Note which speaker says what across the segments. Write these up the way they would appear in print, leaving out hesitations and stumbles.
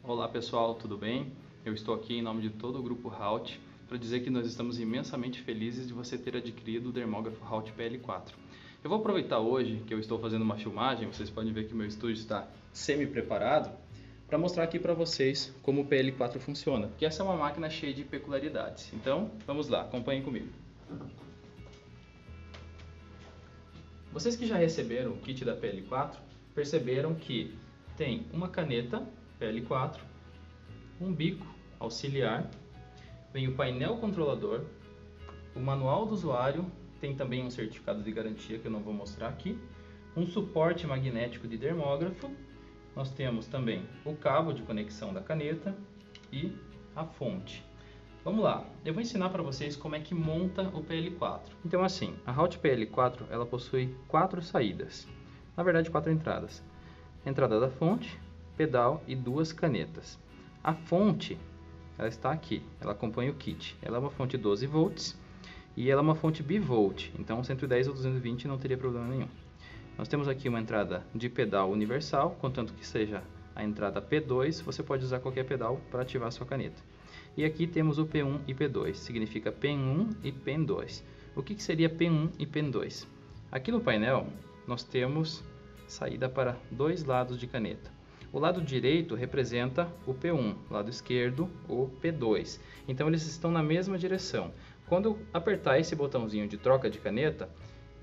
Speaker 1: Olá pessoal, tudo bem? Eu estou aqui em nome de todo o grupo Halt para dizer que nós estamos imensamente felizes de você ter adquirido o dermógrafo Halt PL4. Eu vou aproveitar hoje que eu estou fazendo uma filmagem, vocês podem ver que o meu estúdio está semi-preparado, para mostrar aqui para vocês como o PL4 funciona, porque essa é uma máquina cheia de peculiaridades. Então, vamos lá, acompanhem comigo. Vocês que já receberam o kit da PL4, perceberam que tem uma caneta PL4, um bico auxiliar, vem o painel controlador, o manual do usuário, tem também um certificado de garantia que eu não vou mostrar aqui, um suporte magnético de dermógrafo, nós temos também o cabo de conexão da caneta e a fonte. Vamos lá, eu vou ensinar para vocês como é que monta o PL4. Então assim, a Halt PL4 ela possui 4 saídas, na verdade 4 entradas. Entrada da fonte, pedal e 2 canetas. A fonte, ela está aqui, ela acompanha o kit. Ela é uma fonte 12 volts e ela é uma fonte bivolt, então 110 ou 220 não teria problema nenhum. Nós temos aqui uma entrada de pedal universal, contanto que seja a entrada P2, você pode usar qualquer pedal para ativar a sua caneta. E aqui temos o P1 e P2, significa PIN1 e PIN2. O que seria PIN1 e PIN2? Aqui no painel nós temos saída para 2 lados de caneta. O lado direito representa o P1, lado esquerdo o P2. Então eles estão na mesma direção. Quando eu apertar esse botãozinho de troca de caneta,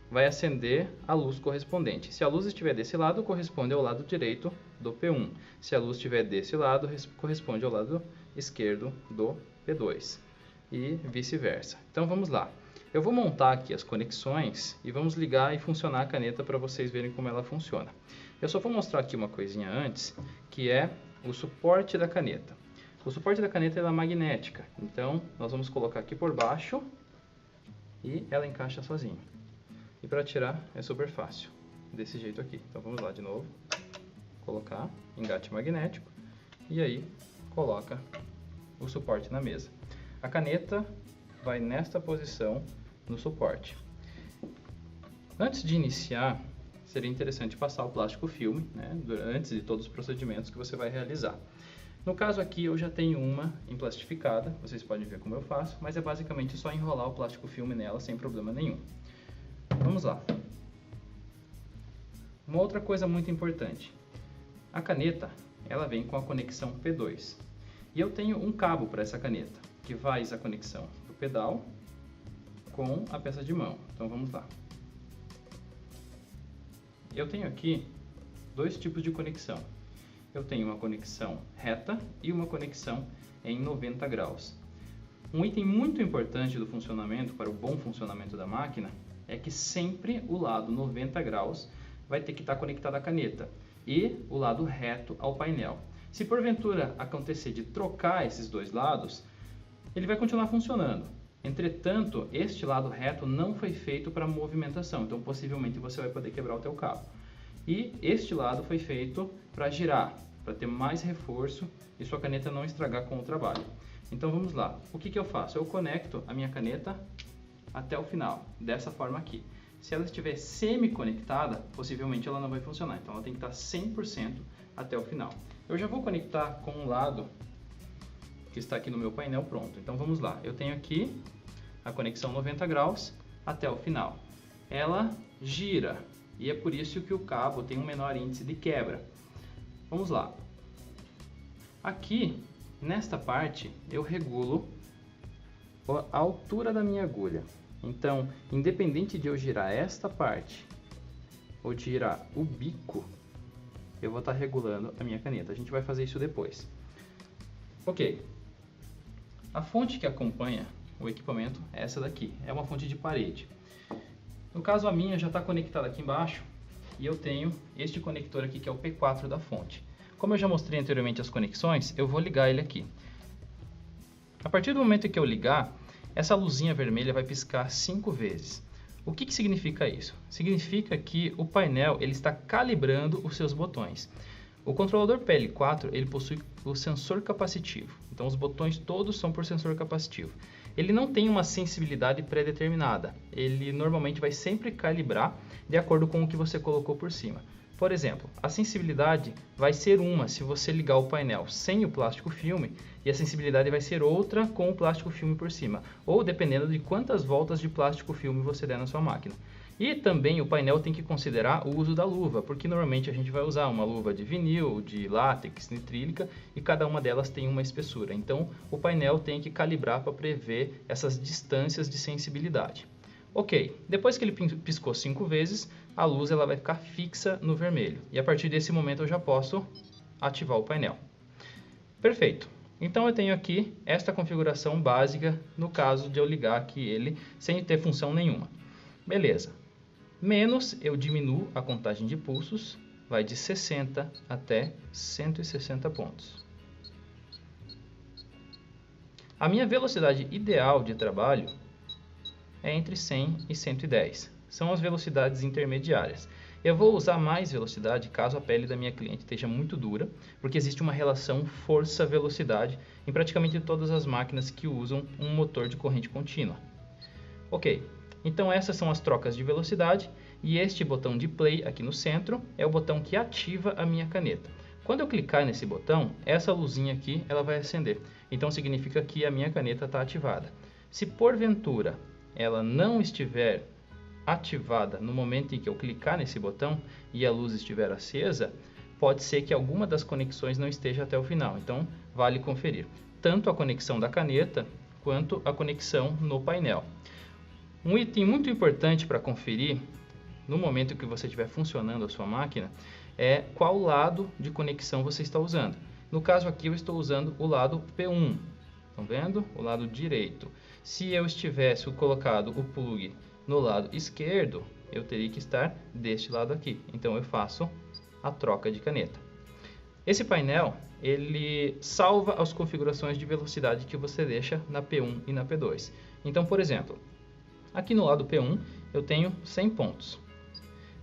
Speaker 1: vai acender a luz correspondente. Se a luz estiver desse lado, corresponde ao lado direito do P1. Se a luz estiver desse lado, corresponde ao lado esquerdo do P2. E vice-versa. Então vamos lá. Eu vou montar aqui as conexões e vamos ligar e funcionar a caneta para vocês verem como ela funciona. Eu só vou mostrar aqui uma coisinha antes, que é o suporte da caneta. O suporte da caneta é magnética, então nós vamos colocar aqui por baixo e ela encaixa sozinha. E para tirar é super fácil, desse jeito aqui. Então vamos lá de novo, colocar engate magnético e aí coloca o suporte na mesa. A caneta vai nesta posição no suporte. Antes de iniciar, seria interessante passar o plástico filme, né, antes de todos os procedimentos que você vai realizar. No caso aqui eu já tenho uma emplastificada, vocês podem ver como eu faço, mas é basicamente só enrolar o plástico filme nela sem problema nenhum. Vamos lá. Uma outra coisa muito importante, a caneta ela vem com a conexão P2 e eu tenho um cabo para essa caneta que faz a conexão do pedal com a peça de mão. Então vamos lá. Eu tenho aqui 2 tipos de conexão. Eu tenho uma conexão reta e uma conexão em 90 graus. Um item muito importante do funcionamento, para o bom funcionamento da máquina, é que sempre o lado 90 graus vai ter que estar conectado à caneta e o lado reto ao painel. Se porventura acontecer de trocar esses 2 lados, ele vai continuar funcionando. Entretanto, este lado reto não foi feito para movimentação, então possivelmente você vai poder quebrar o teu cabo. E este lado foi feito para girar, para ter mais reforço e sua caneta não estragar com o trabalho. Então vamos lá, o que eu faço? Eu conecto a minha caneta até o final, dessa forma aqui. Se ela estiver semi-conectada, possivelmente ela não vai funcionar, então ela tem que estar 100% até o final. Eu já vou conectar com um lado que está aqui no meu painel pronto. Então vamos lá, eu tenho aqui a conexão 90 graus até o final. Ela gira e é por isso que o cabo tem um menor índice de quebra. Vamos lá. Aqui, nesta parte, eu regulo a altura da minha agulha. Então, independente de eu girar esta parte ou de girar o bico, eu vou estar regulando a minha caneta. A gente vai fazer isso depois. Ok. A fonte que acompanha o equipamento é essa daqui, é uma fonte de parede. No caso a minha já está conectada aqui embaixo e eu tenho este conector aqui que é o P4 da fonte. Como eu já mostrei anteriormente as conexões, eu vou ligar ele aqui. A partir do momento que eu ligar, essa luzinha vermelha vai piscar 5 vezes. O que significa isso? Significa que o painel ele está calibrando os seus botões. O controlador PL4 ele possui o sensor capacitivo, então os botões todos são por sensor capacitivo. Ele não tem uma sensibilidade pré-determinada, ele normalmente vai sempre calibrar de acordo com o que você colocou por cima. Por exemplo, a sensibilidade vai ser uma se você ligar o painel sem o plástico filme e a sensibilidade vai ser outra com o plástico filme por cima, ou dependendo de quantas voltas de plástico filme você der na sua máquina. E também o painel tem que considerar o uso da luva, porque normalmente a gente vai usar uma luva de vinil, de látex, nitrílica, e cada uma delas tem uma espessura. Então o painel tem que calibrar para prever essas distâncias de sensibilidade. Ok, depois que ele piscou 5 vezes, a luz ela vai ficar fixa no vermelho. E a partir desse momento eu já posso ativar o painel. Perfeito. Então eu tenho aqui esta configuração básica no caso de eu ligar aqui ele sem ter função nenhuma. Beleza. Menos eu diminuo a contagem de pulsos, vai de 60 até 160 pontos. A minha velocidade ideal de trabalho é entre 100 e 110. São as velocidades intermediárias. Eu vou usar mais velocidade caso a pele da minha cliente esteja muito dura, porque existe uma relação força-velocidade em praticamente todas as máquinas que usam um motor de corrente contínua. Ok, então essas são as trocas de velocidade e este botão de play aqui no centro é o botão que ativa a minha caneta. Quando eu clicar nesse botão, essa luzinha aqui ela vai acender. Então significa que a minha caneta está ativada. Se porventura ela não estiver ativada no momento em que eu clicar nesse botão e a luz estiver acesa, pode ser que alguma das conexões não esteja até o final. Então vale conferir tanto a conexão da caneta quanto a conexão no painel. Um item muito importante para conferir no momento que você estiver funcionando a sua máquina é qual lado de conexão você está usando. No caso aqui eu estou usando o lado P1, estão vendo? O lado direito. Se eu tivesse colocado o plug no lado esquerdo, eu teria que estar deste lado aqui. Então eu faço a troca de caneta. Esse painel, ele salva as configurações de velocidade que você deixa na P1 e na P2. Então, por exemplo, aqui no lado P1 eu tenho 100 pontos.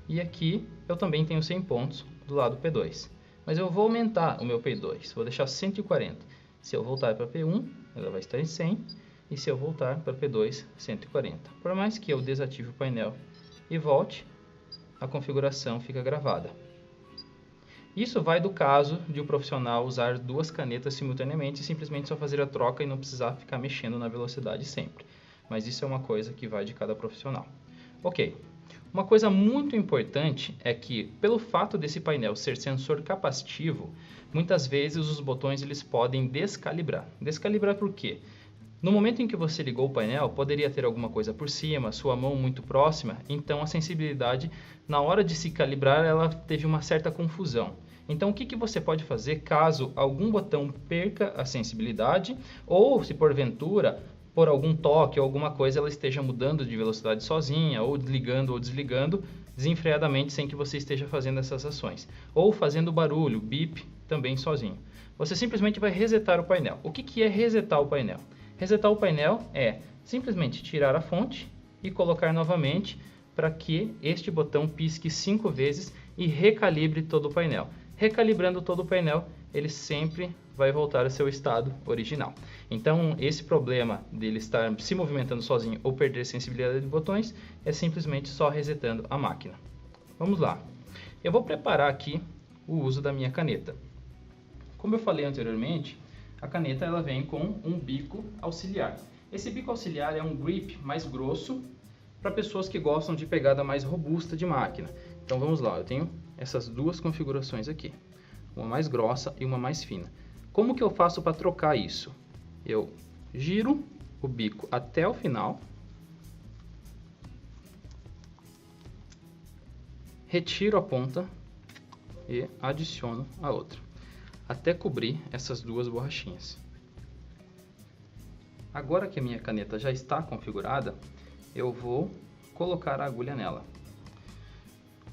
Speaker 1: E aqui eu também tenho 100 pontos do lado P2. Mas eu vou aumentar o meu P2, vou deixar 140. Se eu voltar para P1, ela vai estar em 100. E se eu voltar para P2, 140. Por mais que eu desative o painel e volte, a configuração fica gravada. Isso vai do caso de o profissional usar duas canetas simultaneamente e simplesmente só fazer a troca e não precisar ficar mexendo na velocidade sempre. Mas isso é uma coisa que vai de cada profissional. Ok. Uma coisa muito importante é que, pelo fato desse painel ser sensor capacitivo, muitas vezes os botões eles podem descalibrar. Descalibrar por quê? No momento em que você ligou o painel, poderia ter alguma coisa por cima, sua mão muito próxima, então a sensibilidade, na hora de se calibrar, ela teve uma certa confusão. Então o que você pode fazer caso algum botão perca a sensibilidade ou se porventura, por algum toque ou alguma coisa, ela esteja mudando de velocidade sozinha ou ligando ou desligando desenfreadamente sem que você esteja fazendo essas ações. Ou fazendo barulho, bip, também sozinho. Você simplesmente vai resetar o painel. O que é resetar o painel? Resetar o painel é simplesmente tirar a fonte e colocar novamente para que este botão pisque 5 vezes e recalibre todo o painel. Recalibrando todo o painel, ele sempre vai voltar ao seu estado original. Então, esse problema dele estar se movimentando sozinho ou perder sensibilidade de botões é simplesmente só resetando a máquina. Vamos lá. Eu vou preparar aqui o uso da minha caneta. Como eu falei anteriormente, a caneta ela vem com um bico auxiliar. Esse bico auxiliar é um grip mais grosso para pessoas que gostam de pegada mais robusta de máquina. Então vamos lá, eu tenho essas duas configurações aqui, uma mais grossa e uma mais fina. Como que eu faço para trocar isso? Eu giro o bico até o final, retiro a ponta e adiciono a outra, até cobrir essas duas borrachinhas. Agora que a minha caneta já está configurada, eu vou colocar a agulha nela.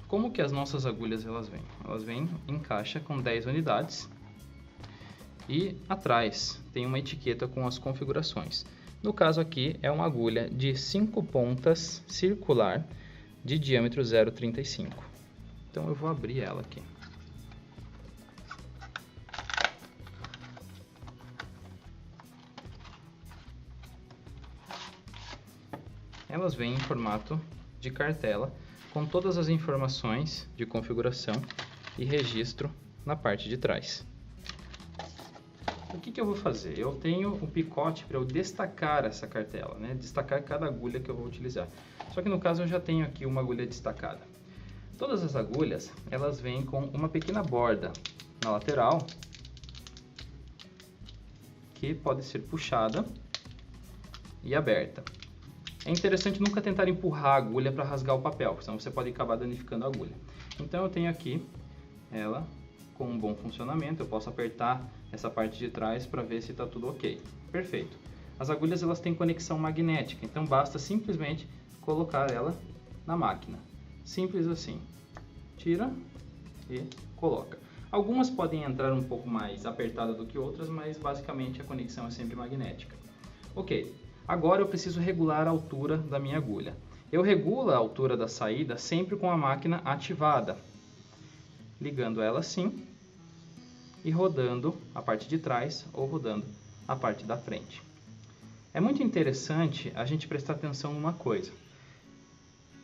Speaker 1: Como que as nossas agulhas elas vêm? Elas vêm em caixa com 10 unidades e atrás tem uma etiqueta com as configurações. No caso aqui é uma agulha de 5 pontas circular de diâmetro 0,35. Então eu vou abrir ela aqui. Elas vêm em formato de cartela, com todas as informações de configuração e registro na parte de trás. O que eu vou fazer? Eu tenho um picote para eu destacar essa cartela, né? Destacar cada agulha que eu vou utilizar. Só que no caso eu já tenho aqui uma agulha destacada. Todas as agulhas, elas vêm com uma pequena borda na lateral, que pode ser puxada e aberta. É interessante nunca tentar empurrar a agulha para rasgar o papel, senão você pode acabar danificando a agulha. Então eu tenho aqui ela com um bom funcionamento, eu posso apertar essa parte de trás para ver se está tudo ok. Perfeito. As agulhas elas têm conexão magnética, então basta simplesmente colocar ela na máquina. Simples assim. Tira e coloca. Algumas podem entrar um pouco mais apertada do que outras, mas basicamente a conexão é sempre magnética. Ok, agora eu preciso regular a altura da minha agulha. Eu regulo a altura da saída sempre com a máquina ativada, ligando ela assim e rodando a parte de trás ou rodando a parte da frente. É muito interessante a gente prestar atenção numa coisa.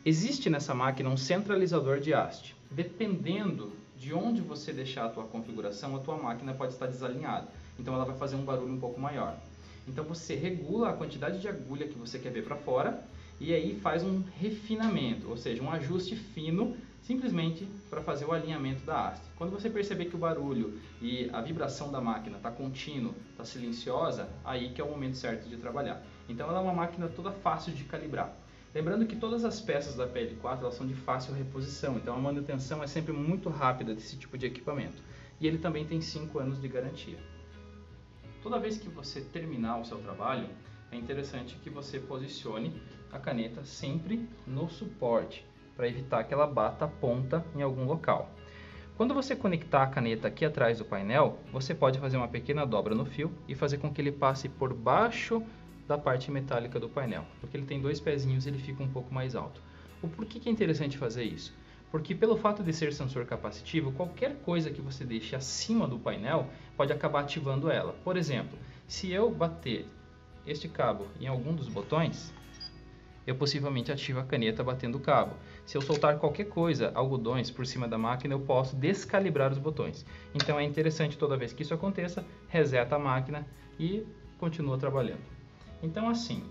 Speaker 1: Existe nessa máquina um centralizador de haste. Dependendo de onde você deixar a tua configuração, a tua máquina pode estar desalinhada. Então ela vai fazer um barulho um pouco maior. Então você regula a quantidade de agulha que você quer ver para fora e aí faz um refinamento, ou seja, um ajuste fino, simplesmente para fazer o alinhamento da haste. Quando você perceber que o barulho e a vibração da máquina está contínua, está silenciosa, aí que é o momento certo de trabalhar. Então ela é uma máquina toda fácil de calibrar. Lembrando que todas as peças da PL4 elas são de fácil reposição, então a manutenção é sempre muito rápida desse tipo de equipamento. E ele também tem 5 anos de garantia. Toda vez que você terminar o seu trabalho, é interessante que você posicione a caneta sempre no suporte, para evitar que ela bata a ponta em algum local. Quando você conectar a caneta aqui atrás do painel, você pode fazer uma pequena dobra no fio e fazer com que ele passe por baixo da parte metálica do painel, porque ele tem 2 pezinhos e ele fica um pouco mais alto. O porquê que é interessante fazer isso? Porque pelo fato de ser sensor capacitivo, qualquer coisa que você deixe acima do painel pode acabar ativando ela. Por exemplo, se eu bater este cabo em algum dos botões, eu possivelmente ativo a caneta batendo o cabo. Se eu soltar qualquer coisa, algodões por cima da máquina, eu posso descalibrar os botões. Então é interessante toda vez que isso aconteça, reseta a máquina e continua trabalhando. Então assim,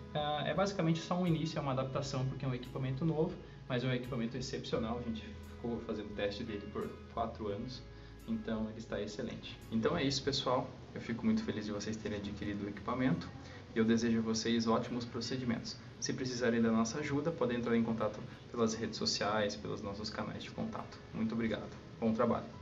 Speaker 1: é basicamente só um início, é uma adaptação porque é um equipamento novo, mas é um equipamento excepcional, a gente ficou fazendo teste dele por 4 anos, então ele está excelente. Então é isso, pessoal, eu fico muito feliz de vocês terem adquirido o equipamento e eu desejo a vocês ótimos procedimentos. Se precisarem da nossa ajuda, podem entrar em contato pelas redes sociais, pelos nossos canais de contato. Muito obrigado, bom trabalho!